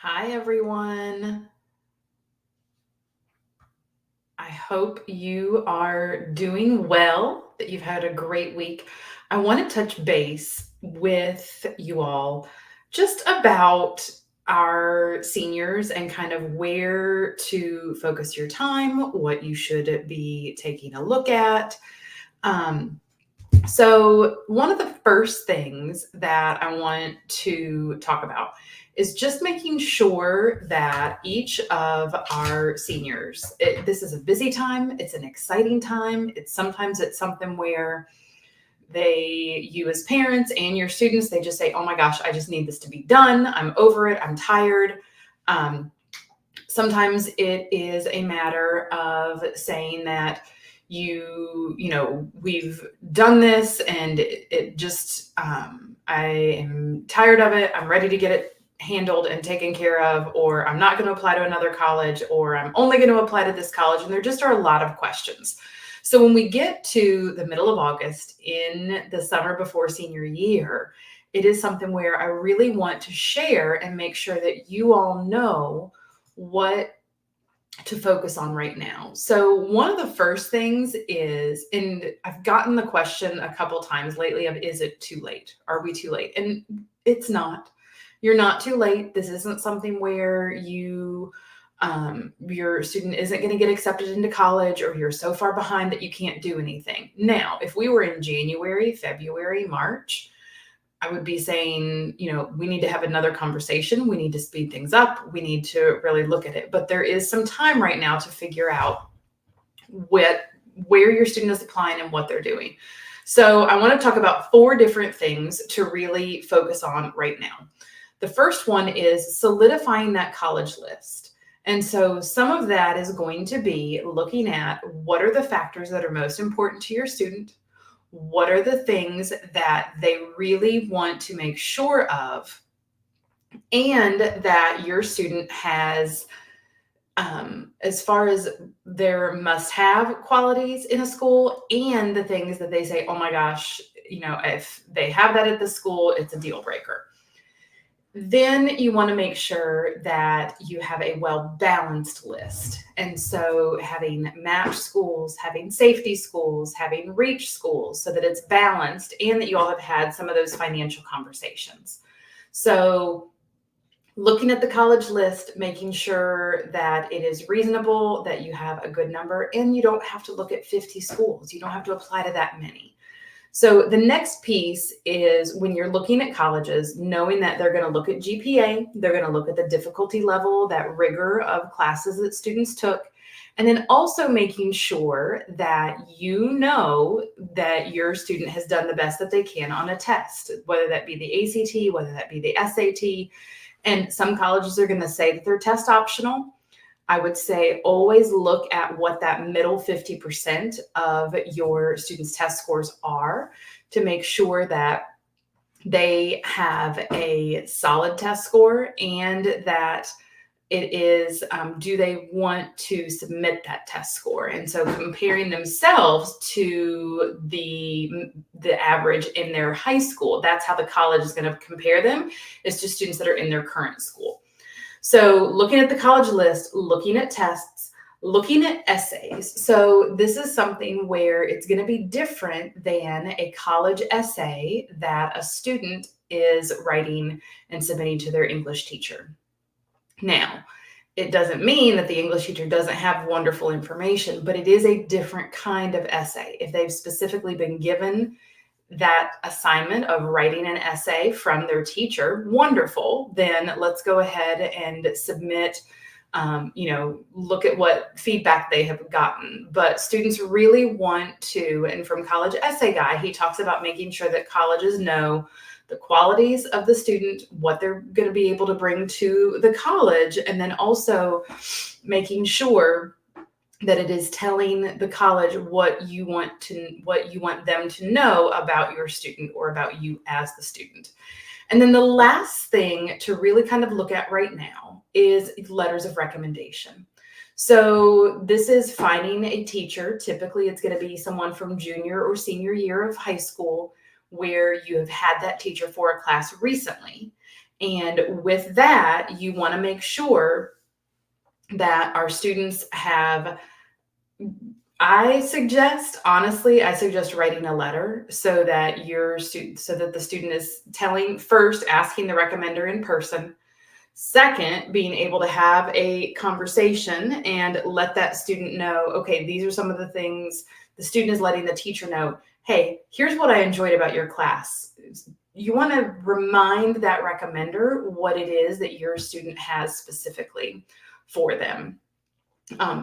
Hi, everyone. I hope you are doing well, that you've had a great week. I want to touch base with you all just about our seniors and kind of where to focus your time, what you should be taking a look at. Um, one of the first things that I want to talk about is just making sure that each of our seniors, this is a busy time, it's an exciting time. It's something where you as parents and your students, they just say, oh my gosh, I just need this to be done. I'm over it. I'm tired. Um, Sometimes it is a matter of saying that we've done this and it just I am tired of it. I'm ready to get it handled and taken care of, or I'm not going to apply to another college, or I'm only going to apply to this college. And there just are a lot of questions. So when we get to the middle of August in the summer before senior year, it is something where I really want to share and make sure that you all know what to focus on right now. So one of the first things is, and I've gotten the question a couple times lately of, is it too late? Are we too late? And it's not. You're not too late. This isn't something where your student isn't going to get accepted into college, or you're so far behind that you can't do anything. Now, if we were in January, February, March, I would be saying, we need to have another conversation. We need to speed things up. We need to really look at it. But there is some time right now to figure out where your student is applying and what they're doing. So I want to talk about 4 different things to really focus on right now. The first one is solidifying that college list. And so some of that is going to be looking at what are the factors that are most important to your student. What are the things that they really want to make sure of, and that your student has, as far as their must-have qualities in a school, and the things that they say, oh my gosh, if they have that at the school, it's a deal breaker. Then you want to make sure that you have a well-balanced list. And so having match schools, having safety schools, having reach schools, so that it's balanced and that you all have had some of those financial conversations. So looking at the college list, making sure that it is reasonable, that you have a good number, and you don't have to look at 50 schools. You don't have to apply to that many. So the next piece is, when you're looking at colleges, knowing that they're going to look at GPA, they're going to look at the difficulty level, that rigor of classes that students took, and then also making sure that you know that your student has done the best that they can on a test, whether that be the ACT, whether that be the SAT. And some colleges are going to say that they're test optional. I would say always look at what that middle 50% of your students' test scores are, to make sure that they have a solid test score, and that it is, do they want to submit that test score? And so comparing themselves to the average in their high school, that's how the college is going to compare them, is to students that are in their current school. So looking at the college list, looking at tests, looking at essays. So this is something where it's going to be different than a college essay that a student is writing and submitting to their English teacher. Now, it doesn't mean that the English teacher doesn't have wonderful information, but it is a different kind of essay. If they've specifically been given that assignment of writing an essay from their teacher, wonderful, then let's go ahead and submit, look at what feedback they have gotten. But students really want to, and from College Essay Guy, he talks about making sure that colleges know the qualities of the student, what they're going to be able to bring to the college, and then also making sure that it is telling the college what you want them to know about your student, or about you as the student. And then the last thing to really kind of look at right now is letters of recommendation. So this is finding a teacher. Typically, it's going to be someone from junior or senior year of high school, where you have had that teacher for a class recently. And with that, you want to make sure that our students have, honestly, I suggest writing a letter so that the student is asking the recommender in person. Second, being able to have a conversation and let that student know, okay, these are some of the things. The student is letting the teacher know, hey, here's what I enjoyed about your class. You want to remind that recommender what it is that your student has specifically for them.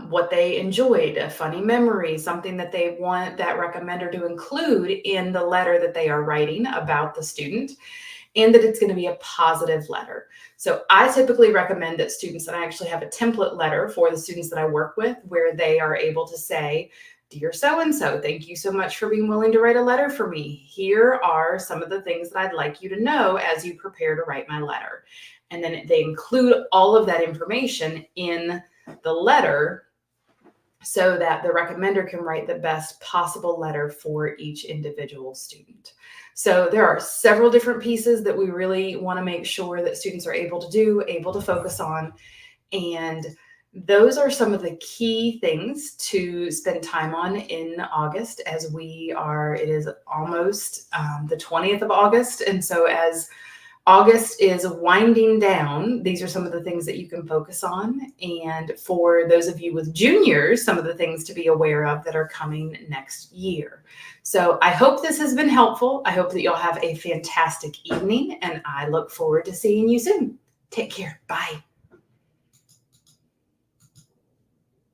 What they enjoyed, a funny memory, something that they want that recommender to include in the letter that they are writing about the student, and that it's going to be a positive letter. So I typically recommend that students, and I actually have a template letter for the students that I work with, where they are able to say, dear so-and-so, thank you so much for being willing to write a letter for me. Here are some of the things that I'd like you to know as you prepare to write my letter. And then they include all of that information in the letter so that the recommender can write the best possible letter for each individual student. So there are several different pieces that we really want to make sure that students are able to focus on. And those are some of the key things to spend time on in August, as it is almost the 20th of August. And so as August is winding down, these are some of the things that you can focus on. And for those of you with juniors, some of the things to be aware of that are coming next year. So I hope this has been helpful. I hope that you'll have a fantastic evening, and I look forward to seeing you soon. Take care. Bye.